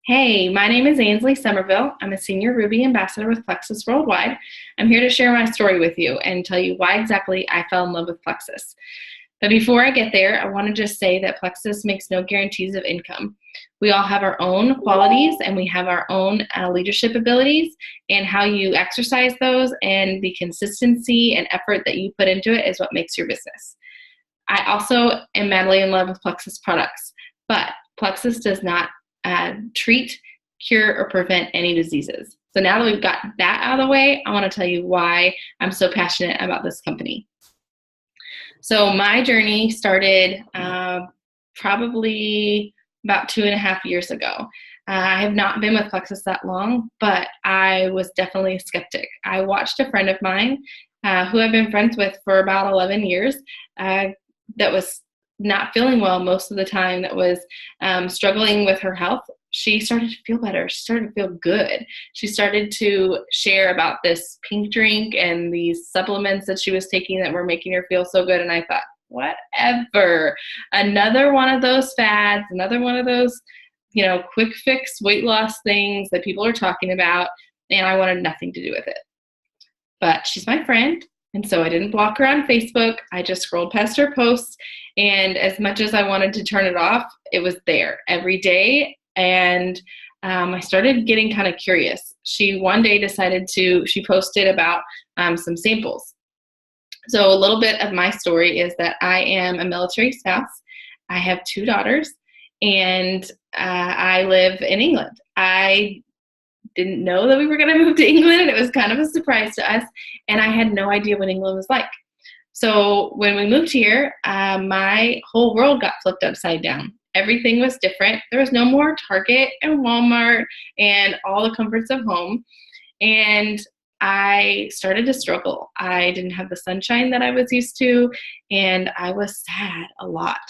Hey, my name is Ainsley Somerville. I'm a senior Ruby ambassador with Plexus Worldwide. I'm here to share my story with you and tell you why exactly I fell in love with Plexus. But before I get there, I want to just say that Plexus makes no guarantees of income. We all have our own qualities and we have our own leadership abilities, and how you exercise those and the consistency and effort that you put into it is what makes your business. I also am madly in love with Plexus products, but Plexus does not treat, cure, or prevent any diseases. So now that we've got that out of the way, I want to tell you why I'm so passionate about this company. So my journey started probably about 2.5 years ago. I have not been with Plexus that long, but I was definitely a skeptic. I watched a friend of mine who I've been friends with for about 11 years that was not feeling well most of the time, that was struggling with her health. She started to feel better. She started to feel good. She started to share about this pink drink and these supplements that she was taking that were making her feel so good. And I thought, whatever, another one of those fads, another one of those, quick fix weight loss things that people are talking about. And I wanted nothing to do with it. But she's my friend. And so I didn't block her on Facebook. I just scrolled past her posts. And as much as I wanted to turn it off, it was there every day. And I started getting kind of curious. She one day she posted about some samples. So a little bit of my story is that I am a military spouse. I have 2 daughters, and I live in England. I didn't know that we were going to move to England. It was kind of a surprise to us, and I had no idea what England was like. So when we moved here, my whole world got flipped upside down. Everything was different. There was no more Target and Walmart and all the comforts of home. And I started to struggle. I didn't have the sunshine that I was used to, and I was sad a lot.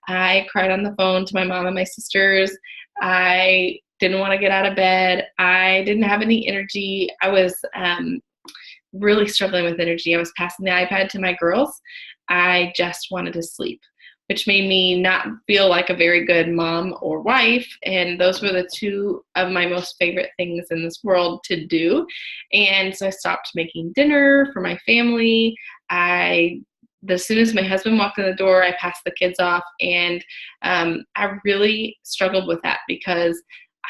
I cried on the phone to my mom and my sisters. I didn't want to get out of bed. I didn't have any energy. I was really struggling with energy. I was passing the iPad to my girls. I just wanted to sleep, which made me not feel like a very good mom or wife. And those were the 2 of my most favorite things in this world to do. And so I stopped making dinner for my family. As soon as my husband walked in the door, I passed the kids off. And I really struggled with that because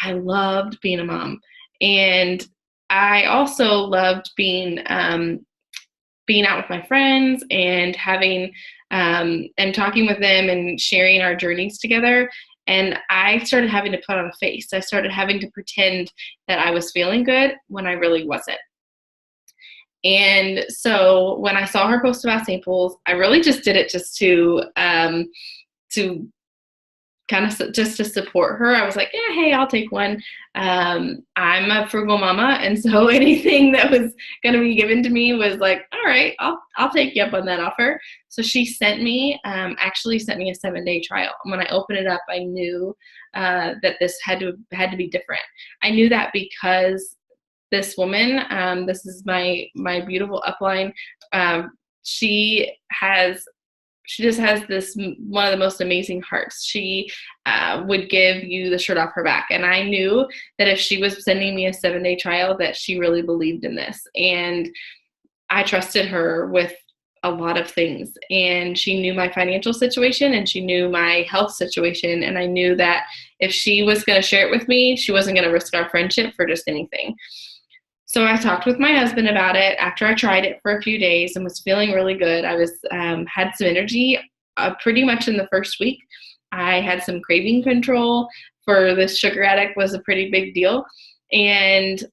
I loved being a mom. And I also loved being out with my friends and having and talking with them and sharing our journeys together. And I started having to put on a face. I started having to pretend that I was feeling good when I really wasn't. And so when I saw her post about samples, I really just did it just to kind of just to support her. I was like, yeah, hey, I'll take one. I'm a frugal mama, and so anything that was going to be given to me was like, all right, I'll take you up on that offer. So she actually sent me a 7-day trial. And when I opened it up, I knew that this had to be different. I knew that because this woman, this is my beautiful upline. She just has this one of the most amazing hearts. She would give you the shirt off her back. And I knew that if she was sending me a 7-day trial, that she really believed in this. And I trusted her with a lot of things. And she knew my financial situation and she knew my health situation. And I knew that if she was going to share it with me, she wasn't going to risk our friendship for just anything. So I talked with my husband about it after I tried it for a few days and was feeling really good. I was had some energy pretty much in the first week. I had some craving control. For this sugar addict was a pretty big deal. And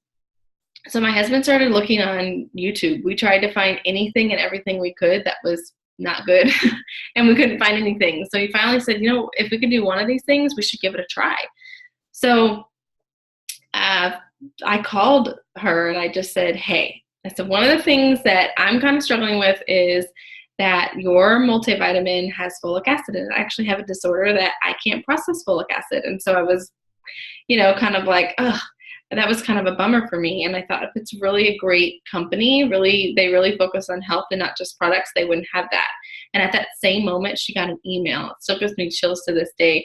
so my husband started looking on YouTube. We tried to find anything and everything we could that was not good, and we couldn't find anything. So he finally said, if we could do one of these things, we should give it a try. So I called her and I just said, hey, I said, one of the things that I'm kind of struggling with is that your multivitamin has folic acid in it. I actually have a disorder that I can't process folic acid. And so I was, kind of like, ugh, that was kind of a bummer for me. And I thought, if it's really a great company, they really focus on health and not just products, they wouldn't have that. And at that same moment, she got an email. It still gives me chills to this day.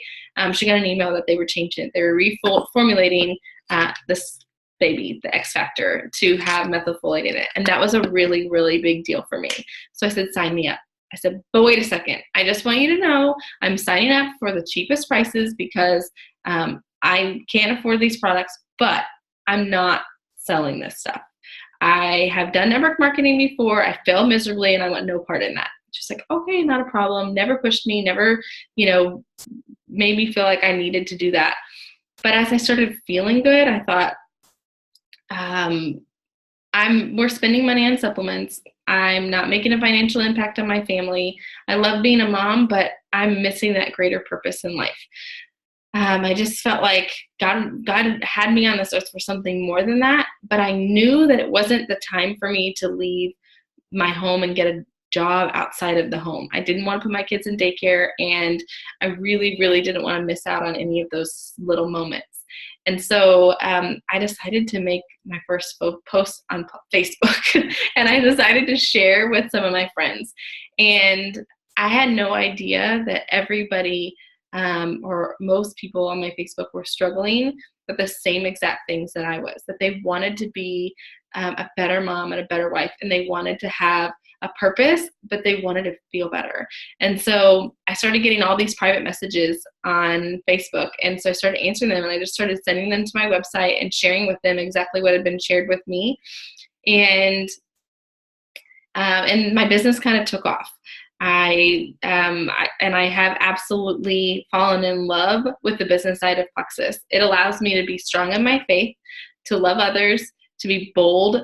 She got an email that they were changing it. They were reformulating this baby, the X Factor, to have methylfolate in it. And that was a really, really big deal for me. So I said, sign me up. I said, but wait a second. I just want you to know I'm signing up for the cheapest prices because I can't afford these products, but I'm not selling this stuff. I have done network marketing before. I failed miserably and I want no part in that. Just like, okay, not a problem. Never pushed me, never, made me feel like I needed to do that. But as I started feeling good, I thought, we're spending money on supplements. I'm not making a financial impact on my family. I love being a mom, but I'm missing that greater purpose in life. I just felt like God had me on this earth for something more than that, but I knew that it wasn't the time for me to leave my home and get a job outside of the home. I didn't want to put my kids in daycare, and I really, really didn't want to miss out on any of those little moments. And so I decided to make my first post on Facebook, and I decided to share with some of my friends. And I had no idea that everybody or most people on my Facebook were struggling with the same exact things that I was, that they wanted to be a better mom and a better wife, and they wanted to have a purpose, but they wanted to feel better. And so I started getting all these private messages on Facebook. And so I started answering them, and I just started sending them to my website and sharing with them exactly what had been shared with me. And my business kind of took off. I have absolutely fallen in love with the business side of Plexus. It allows me to be strong in my faith, to love others, to be bold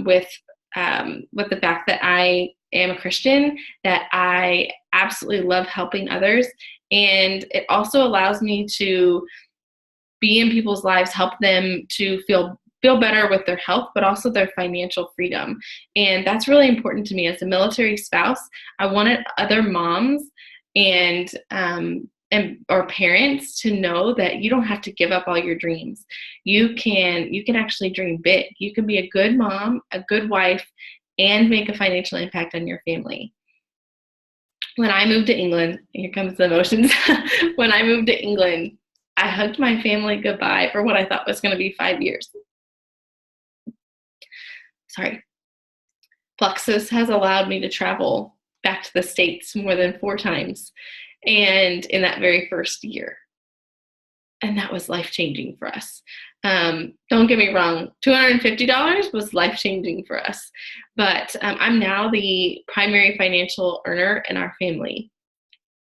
with the fact that I am a Christian, that I absolutely love helping others. And it also allows me to be in people's lives, help them to feel better with their health, but also their financial freedom. And that's really important to me. As a military spouse, I wanted other moms and or parents to know that you don't have to give up all your dreams. You can actually dream big. You can be a good mom, a good wife, and make a financial impact on your family. When I moved to England, here comes the emotions. When I moved to England, I hugged my family goodbye for what I thought was going to be 5 years. Sorry. Plexus has allowed me to travel back to the States more than 4 times, and in that very first year. And that was life-changing for us. Don't get me wrong, $250 was life-changing for us. But I'm now the primary financial earner in our family.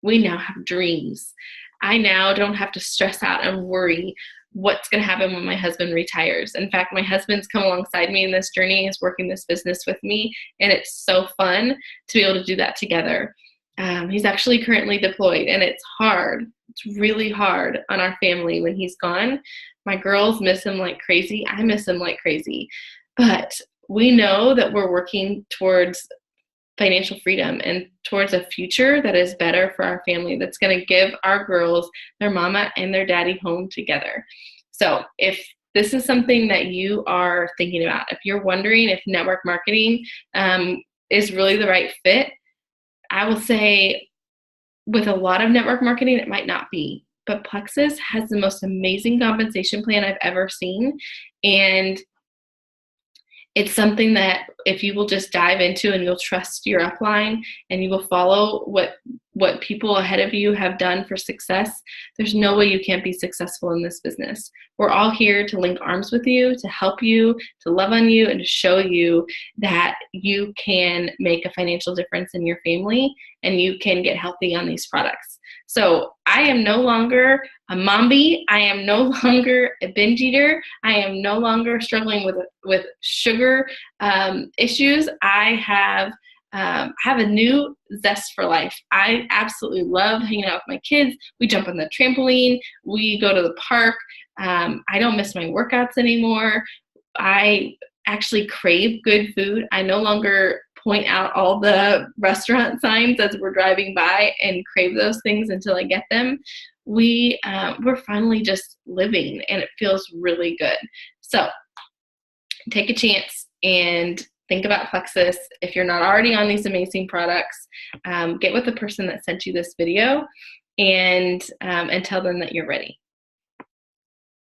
We now have dreams. I now don't have to stress out and worry what's going to happen when my husband retires. In fact, my husband's come alongside me in this journey, is working this business with me, and it's so fun to be able to do that together. He's actually currently deployed, and it's hard. It's really hard on our family when he's gone. My girls miss him like crazy. I miss him like crazy. But we know that we're working towards financial freedom and towards a future that is better for our family, that's going to give our girls their mama and their daddy home together. So if this is something that you are thinking about, if you're wondering if network marketing is really the right fit, I will say with a lot of network marketing, it might not be. But Plexus has the most amazing compensation plan I've ever seen. And it's something that if you will just dive into and you'll trust your upline and you will follow what people ahead of you have done for success, there's no way you can't be successful in this business. We're all here to link arms with you, to help you, to love on you, and to show you that you can make a financial difference in your family and you can get healthy on these products. So I am no longer a mommy. I am no longer a binge eater. I am no longer struggling with sugar issues. I have a new zest for life. I absolutely love hanging out with my kids. We jump on the trampoline. We go to the park. I don't miss my workouts anymore. I actually crave good food. I no longer point out all the restaurant signs as we're driving by and crave those things until I get them. We're finally just living, and it feels really good. So take a chance and think about Plexus. If you're not already on these amazing products, get with the person that sent you this video and tell them that you're ready.